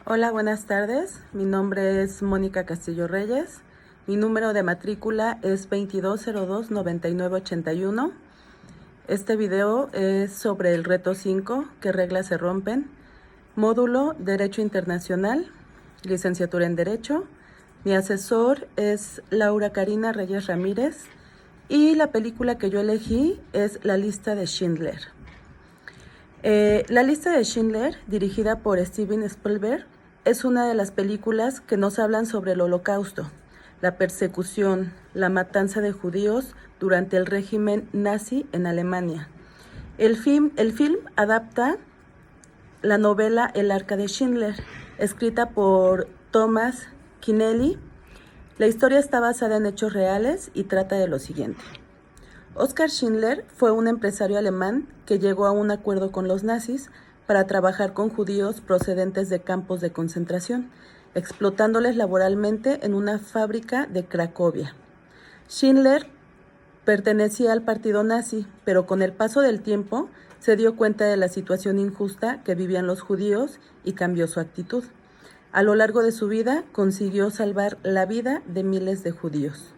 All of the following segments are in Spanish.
Hola, buenas tardes. Mi nombre es Mónica Castillo Reyes. Mi número de matrícula es 2202-9981. Este video es sobre el reto 5, ¿qué reglas se rompen? Módulo Derecho Internacional, licenciatura en Derecho. Mi asesor es Laura Karina Reyes Ramírez y la película que yo elegí es La lista de Schindler. La lista de Schindler, dirigida por Steven Spielberg, es una de las películas que nos hablan sobre el Holocausto, la persecución, la matanza de judíos durante el régimen nazi en Alemania. El film adapta la novela El arca de Schindler, escrita por Thomas Keneally. La historia está basada en hechos reales y trata de lo siguiente. Oskar Schindler fue un empresario alemán que llegó a un acuerdo con los nazis para trabajar con judíos procedentes de campos de concentración, explotándoles laboralmente en una fábrica de Cracovia. Schindler pertenecía al partido nazi, pero con el paso del tiempo se dio cuenta de la situación injusta que vivían los judíos y cambió su actitud. A lo largo de su vida consiguió salvar la vida de miles de judíos.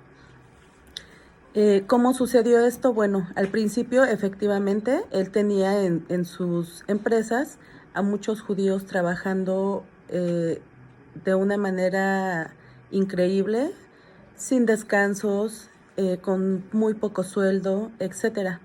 ¿Cómo sucedió esto? Bueno, al principio efectivamente él tenía en sus empresas a muchos judíos trabajando de una manera increíble, sin descansos, con muy poco sueldo, etcétera.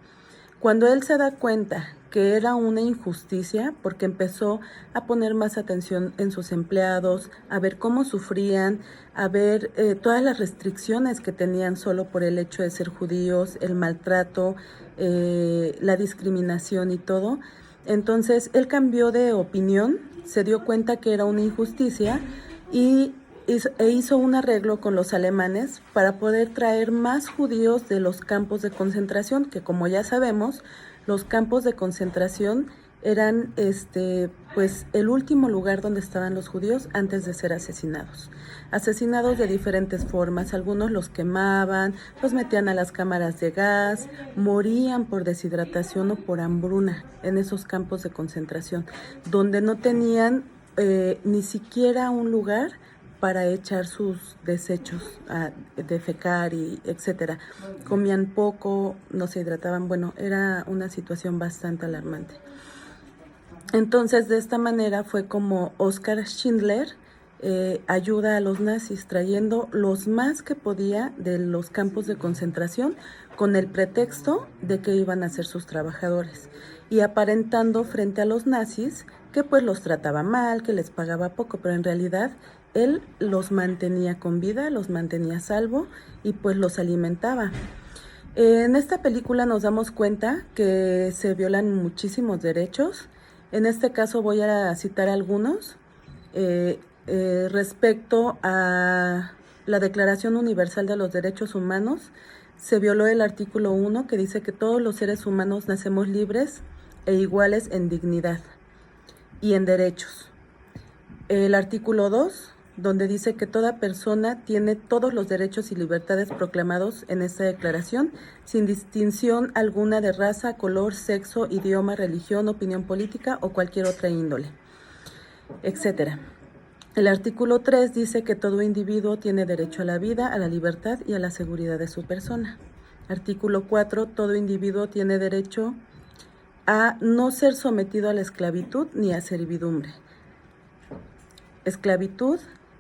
Cuando él se da cuenta que era una injusticia, porque empezó a poner más atención en sus empleados, a ver cómo sufrían, a ver todas las restricciones que tenían solo por el hecho de ser judíos, el maltrato, la discriminación y todo. Entonces él cambió de opinión, se dio cuenta que era una injusticia y hizo un arreglo con los alemanes para poder traer más judíos de los campos de concentración, que como ya sabemos, los campos de concentración eran pues el último lugar donde estaban los judíos antes de ser asesinados. Asesinados de diferentes formas, algunos los quemaban, los metían a las cámaras de gas, morían por deshidratación o por hambruna en esos campos de concentración, donde no tenían ni siquiera un lugar para echar sus desechos, defecar y etcétera. Comían poco, no se hidrataban, bueno, era una situación bastante alarmante. Entonces, de esta manera fue como Oskar Schindler ayuda a los nazis, trayendo los más que podía de los campos de concentración con el pretexto de que iban a ser sus trabajadores y aparentando frente a los nazis que pues los trataba mal, que les pagaba poco, pero en realidad él los mantenía con vida, los mantenía a salvo y pues los alimentaba. En esta película nos damos cuenta que se violan muchísimos derechos. En este caso voy a citar algunos. Respecto a la Declaración Universal de los Derechos Humanos, se violó el artículo 1 que dice que todos los seres humanos nacemos libres e iguales en dignidad y en derechos. El artículo 2, donde dice que toda persona tiene todos los derechos y libertades proclamados en esta declaración, sin distinción alguna de raza, color, sexo, idioma, religión, opinión política o cualquier otra índole, etcétera. El artículo 3 dice que todo individuo tiene derecho a la vida, a la libertad y a la seguridad de su persona. Artículo 4, todo individuo tiene derecho a no ser sometido a la esclavitud ni a servidumbre. Esclavitud,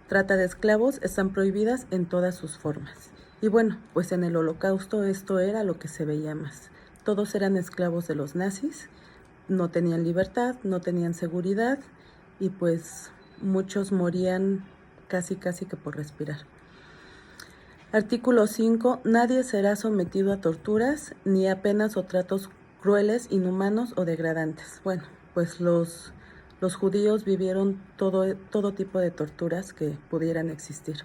trata de esclavos están prohibidas en todas sus formas. Y bueno, pues en el Holocausto esto era lo que se veía más. Todos eran esclavos de los nazis, no tenían libertad, no tenían seguridad y pues muchos morían casi que por respirar. Artículo 5. Nadie será sometido a torturas ni a penas o tratos crueles, inhumanos o degradantes. Bueno, pues los judíos vivieron todo tipo de torturas que pudieran existir.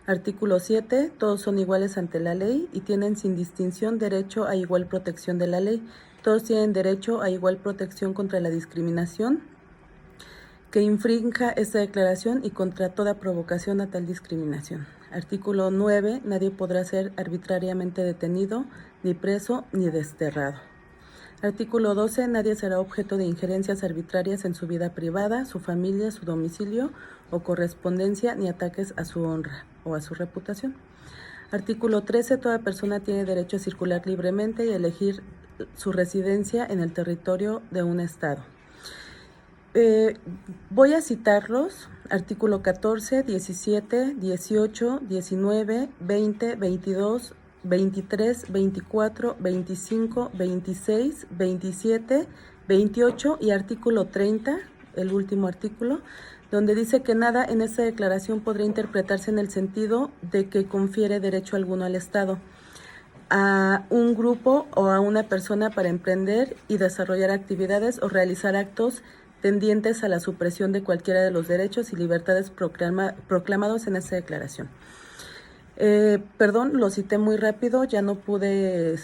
Artículo 7. Todos son iguales ante la ley y tienen sin distinción derecho a igual protección de la ley. Todos tienen derecho a igual protección contra la discriminación que infrinja esta declaración y contra toda provocación a tal discriminación. Artículo 9. Nadie podrá ser arbitrariamente detenido, ni preso, ni desterrado. Artículo 12. Nadie será objeto de injerencias arbitrarias en su vida privada, su familia, su domicilio o correspondencia, ni ataques a su honra o a su reputación. Artículo 13. Toda persona tiene derecho a circular libremente y a elegir su residencia en el territorio de un estado. Voy a citarlos. Artículo 14, 17, 18, 19, 20, 22, 23, 24, 25, 26, 27, 28 y artículo 30, el último artículo, donde dice que nada en esta declaración podrá interpretarse en el sentido de que confiere derecho alguno al Estado, a un grupo o a una persona para emprender y desarrollar actividades o realizar actos tendientes a la supresión de cualquiera de los derechos y libertades proclamados en esta declaración. Perdón, lo cité muy rápido, ya no pude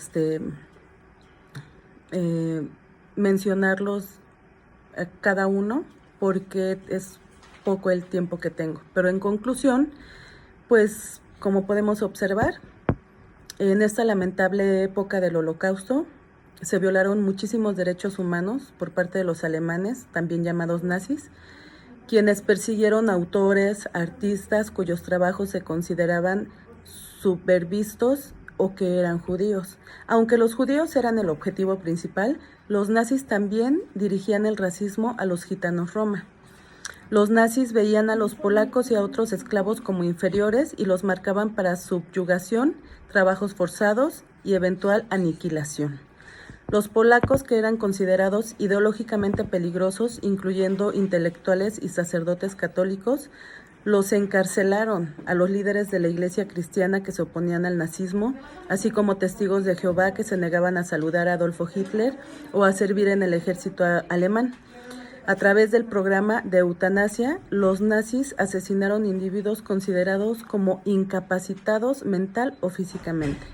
mencionarlos cada uno porque es poco el tiempo que tengo. Pero en conclusión, pues como podemos observar, en esta lamentable época del Holocausto se violaron muchísimos derechos humanos por parte de los alemanes, también llamados nazis, quienes persiguieron autores, artistas cuyos trabajos se consideraban subvervistos o que eran judíos. Aunque los judíos eran el objetivo principal, los nazis también dirigían el racismo a los gitanos Roma. Los nazis veían a los polacos y a otros esclavos como inferiores y los marcaban para subyugación, trabajos forzados y eventual aniquilación. Los polacos, que eran considerados ideológicamente peligrosos, incluyendo intelectuales y sacerdotes católicos, los encarcelaron a los líderes de la iglesia cristiana que se oponían al nazismo, así como testigos de Jehová que se negaban a saludar a Adolfo Hitler o a servir en el ejército alemán. A través del programa de eutanasia, los nazis asesinaron individuos considerados como incapacitados mental o físicamente.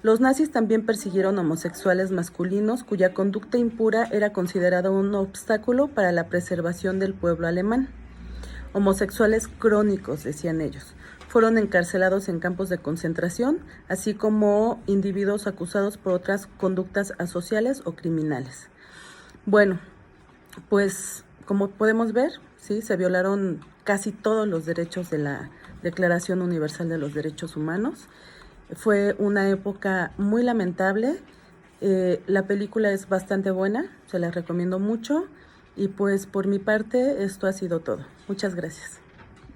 Los nazis también persiguieron homosexuales masculinos cuya conducta impura era considerada un obstáculo para la preservación del pueblo alemán. Homosexuales crónicos, decían ellos, fueron encarcelados en campos de concentración, así como individuos acusados por otras conductas asociales o criminales. Bueno, pues como podemos ver, sí, se violaron casi todos los derechos de la Declaración Universal de los Derechos Humanos. Fue una época muy lamentable. La película es bastante buena, se la recomiendo mucho. Y pues por mi parte esto ha sido todo. Muchas gracias.